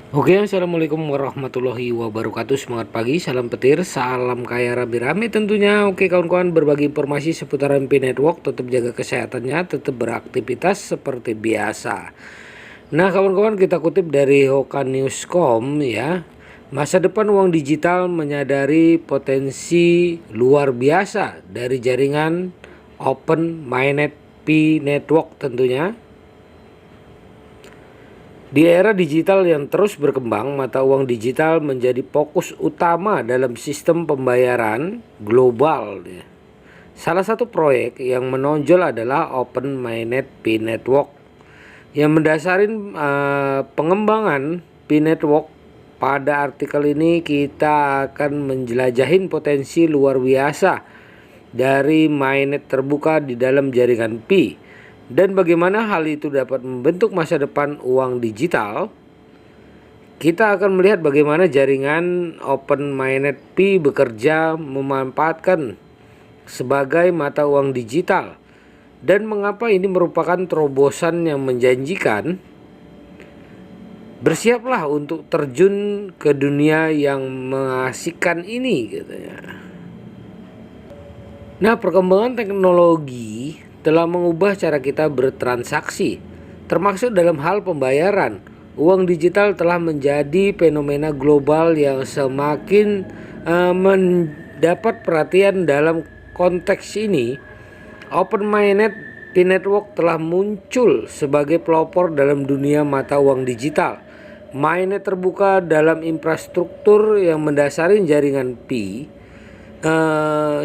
Oke, assalamualaikum warahmatullahi wabarakatuh. Semangat pagi, salam petir, salam kaya rame-rame tentunya. Oke kawan-kawan, berbagi informasi seputar MP Network. Tetap jaga kesehatannya, tetap beraktivitas seperti biasa. Nah kawan-kawan, kita kutip dari Hoka.News.com ya. Masa depan uang digital menyadari potensi luar biasa dari jaringan Open Mainnet P Network tentunya. Di era digital yang terus berkembang, mata uang digital menjadi fokus utama dalam sistem pembayaran global. Salah satu proyek yang menonjol adalah Open Mainnet P Network yang mendasarin pengembangan P Network. Pada artikel ini kita akan menjelajahin potensi luar biasa dari mainnet terbuka di dalam jaringan P dan bagaimana hal itu dapat membentuk masa depan uang digital. Kita akan melihat bagaimana jaringan Open Mainnet P bekerja memanfaatkan sebagai mata uang digital dan mengapa ini merupakan terobosan yang menjanjikan. Bersiaplah untuk terjun ke dunia yang mengasihkan ini katanya. Nah, perkembangan teknologi telah mengubah cara kita bertransaksi, termasuk dalam hal pembayaran. Uang digital telah menjadi fenomena global yang semakin mendapat perhatian. Dalam konteks ini, Open Mainnet P Network telah muncul sebagai pelopor dalam dunia mata uang digital. Mainnet terbuka dalam infrastruktur yang mendasari jaringan P,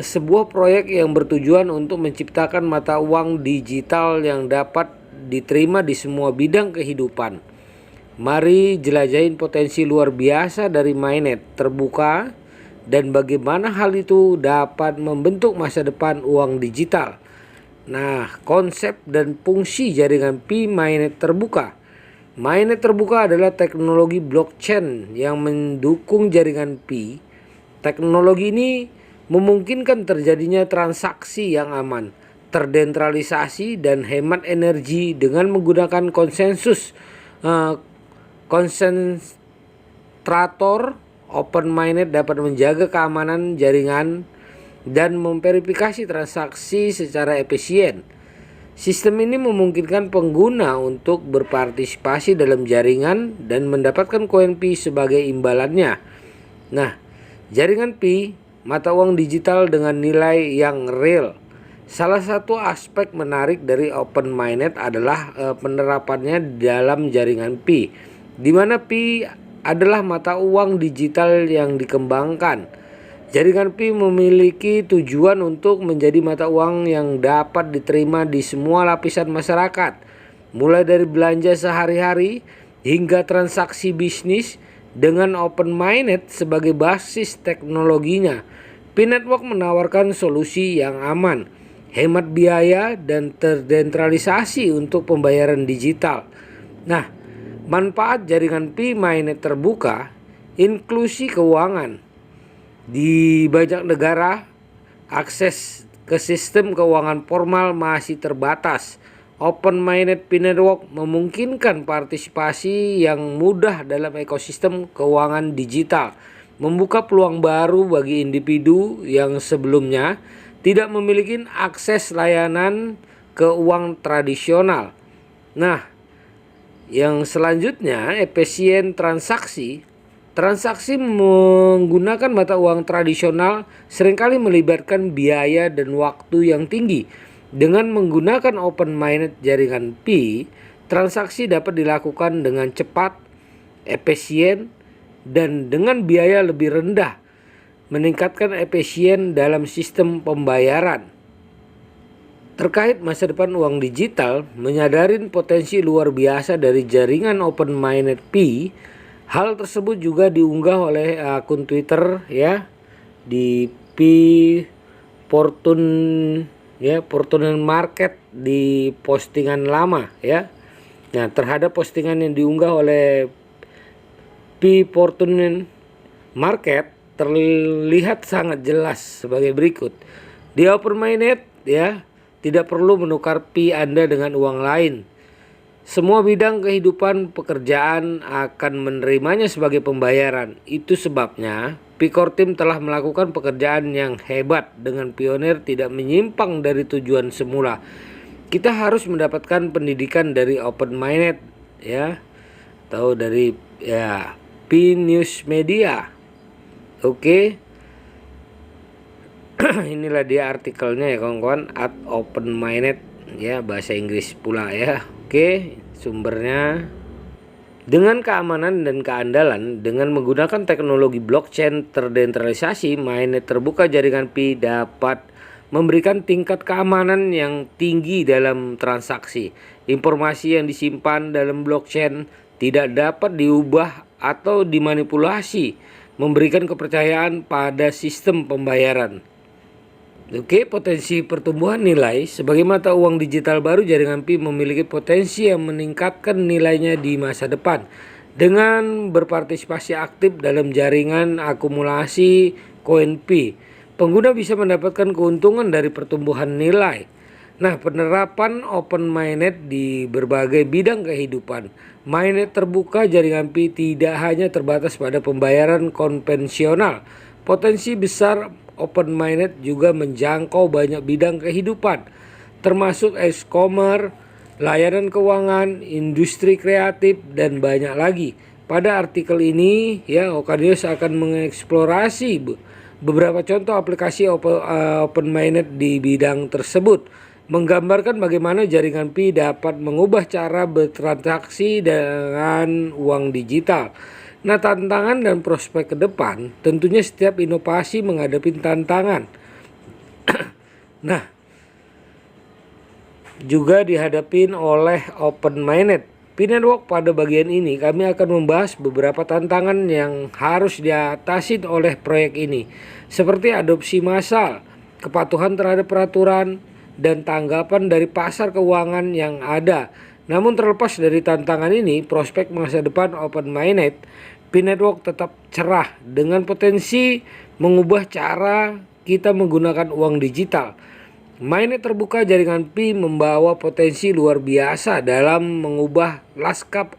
sebuah proyek yang bertujuan untuk menciptakan mata uang digital yang dapat diterima di semua bidang kehidupan. Mari jelajahin potensi luar biasa dari mainnet terbuka dan bagaimana hal itu dapat membentuk masa depan uang digital. Nah, konsep dan fungsi jaringan P mainnet terbuka. Mainnet terbuka adalah teknologi blockchain yang mendukung jaringan P. Teknologi ini memungkinkan terjadinya transaksi yang aman, terdesentralisasi dan hemat energi dengan menggunakan konsentrator. Open Mainnet dapat menjaga keamanan jaringan dan memverifikasi transaksi secara efisien. Sistem ini memungkinkan pengguna untuk berpartisipasi dalam jaringan dan mendapatkan koin P sebagai imbalannya. Nah, jaringan P, mata uang digital dengan nilai yang real. Salah satu aspek menarik dari Open Mainnet adalah penerapannya dalam jaringan P, di mana P adalah mata uang digital yang dikembangkan. Jaringan P memiliki tujuan untuk menjadi mata uang yang dapat diterima di semua lapisan masyarakat, mulai dari belanja sehari-hari hingga transaksi bisnis. Dengan Open Mainnet sebagai basis teknologinya, P Network menawarkan solusi yang aman, hemat biaya, dan terdesentralisasi untuk pembayaran digital. Nah, manfaat jaringan P Mainnet terbuka, inklusi keuangan. Di banyak negara, akses ke sistem keuangan formal masih terbatas. Open Mainnet P Network memungkinkan partisipasi yang mudah dalam ekosistem keuangan digital, membuka peluang baru bagi individu yang sebelumnya tidak memiliki akses layanan keuangan tradisional. Nah, yang selanjutnya, efisien transaksi. Transaksi menggunakan mata uang tradisional seringkali melibatkan biaya dan waktu yang tinggi. Dengan menggunakan Open Mainnet jaringan P, transaksi dapat dilakukan dengan cepat, efisien, dan dengan biaya lebih rendah, meningkatkan efisien dalam sistem pembayaran. Terkait masa depan uang digital, menyadari potensi luar biasa dari jaringan Open Mainnet P. Hal tersebut juga diunggah oleh akun Twitter ya, di P Fortune ya, Fortune Market, di postingan lama ya. Nah, terhadap postingan yang diunggah oleh P Fortune Market terlihat sangat jelas sebagai berikut. Di Open Mainnet ya, tidak perlu menukar P Anda dengan uang lain. Semua bidang kehidupan pekerjaan akan menerimanya sebagai pembayaran. Itu sebabnya Picor Team telah melakukan pekerjaan yang hebat dengan pionir tidak menyimpang dari tujuan semula. Kita harus mendapatkan pendidikan dari Open Minded ya, atau dari ya P-News Media. Oke. Inilah dia artikelnya ya kawan-kawan, at Open Minded ya, bahasa Inggris pula ya. Oke, sumbernya. Dengan keamanan dan keandalan dengan menggunakan teknologi blockchain terdesentralisasi, mainnet terbuka jaringan Pi dapat memberikan tingkat keamanan yang tinggi dalam transaksi. Informasi yang disimpan dalam blockchain tidak dapat diubah atau dimanipulasi, memberikan kepercayaan pada sistem pembayaran. Oke, potensi pertumbuhan nilai. Sebagai mata uang digital baru, jaringan Pi memiliki potensi yang meningkatkan nilainya di masa depan. Dengan berpartisipasi aktif dalam jaringan akumulasi koin Pi, pengguna bisa mendapatkan keuntungan dari pertumbuhan nilai. Nah, penerapan Open Mainnet di berbagai bidang kehidupan. Mainnet terbuka jaringan Pi tidak hanya terbatas pada pembayaran konvensional. Potensi besar Open Mainnet juga menjangkau banyak bidang kehidupan, termasuk e-commerce, layanan keuangan, industri kreatif, dan banyak lagi. Pada artikel ini, ya, Okadius akan mengeksplorasi beberapa contoh aplikasi Open Mainnet di bidang tersebut, menggambarkan bagaimana jaringan Pi dapat mengubah cara bertransaksi dengan uang digital. Nah, tantangan dan prospek ke depan, tentunya setiap inovasi menghadapi tantangan. Nah, juga dihadapin oleh Open Mainnet. Pi Network pada bagian ini kami akan membahas beberapa tantangan yang harus diatasi oleh proyek ini, seperti adopsi massal, kepatuhan terhadap peraturan, dan tanggapan dari pasar keuangan yang ada. Namun terlepas dari tantangan ini, prospek masa depan Open Mainnet, Pi Network tetap cerah dengan potensi mengubah cara kita menggunakan uang digital. Mainnet terbuka jaringan Pi membawa potensi luar biasa dalam mengubah lanskap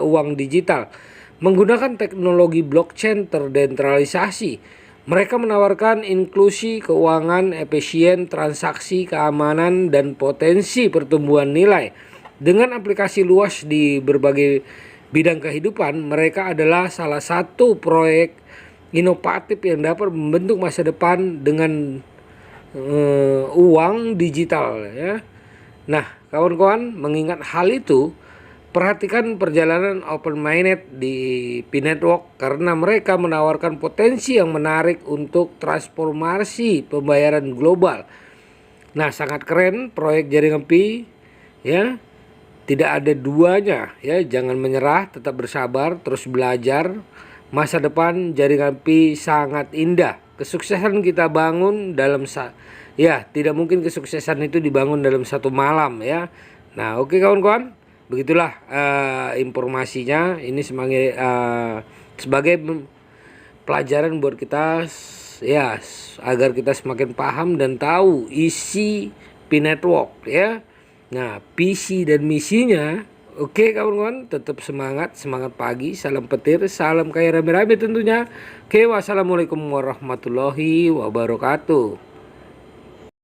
uang digital. Menggunakan teknologi blockchain terdesentralisasi, mereka menawarkan inklusi keuangan, efisien, transaksi, keamanan, dan potensi pertumbuhan nilai. Dengan aplikasi luas di berbagai bidang kehidupan, mereka adalah salah satu proyek inovatif yang dapat membentuk masa depan dengan uang digital ya. Nah, kawan-kawan, mengingat hal itu, perhatikan perjalanan Open Mainnet di Pi Network karena mereka menawarkan potensi yang menarik untuk transformasi pembayaran global. Nah, sangat keren proyek jaringan Pi ya. Tidak ada duanya ya, jangan menyerah, tetap bersabar, terus belajar. Masa depan jaringan Pi sangat indah. Kesuksesan kita bangun dalam ya, tidak mungkin kesuksesan itu dibangun dalam satu malam ya. Nah, oke kawan-kawan, begitulah informasinya. Ini sebagai pelajaran buat kita ya, agar kita semakin paham dan tahu isi Pi Network ya. Nah, visi dan misinya, oke kawan-kawan, tetap semangat pagi, salam petir, salam kaya rame-rame tentunya. Oke, wassalamualaikum warahmatullahi wabarakatuh.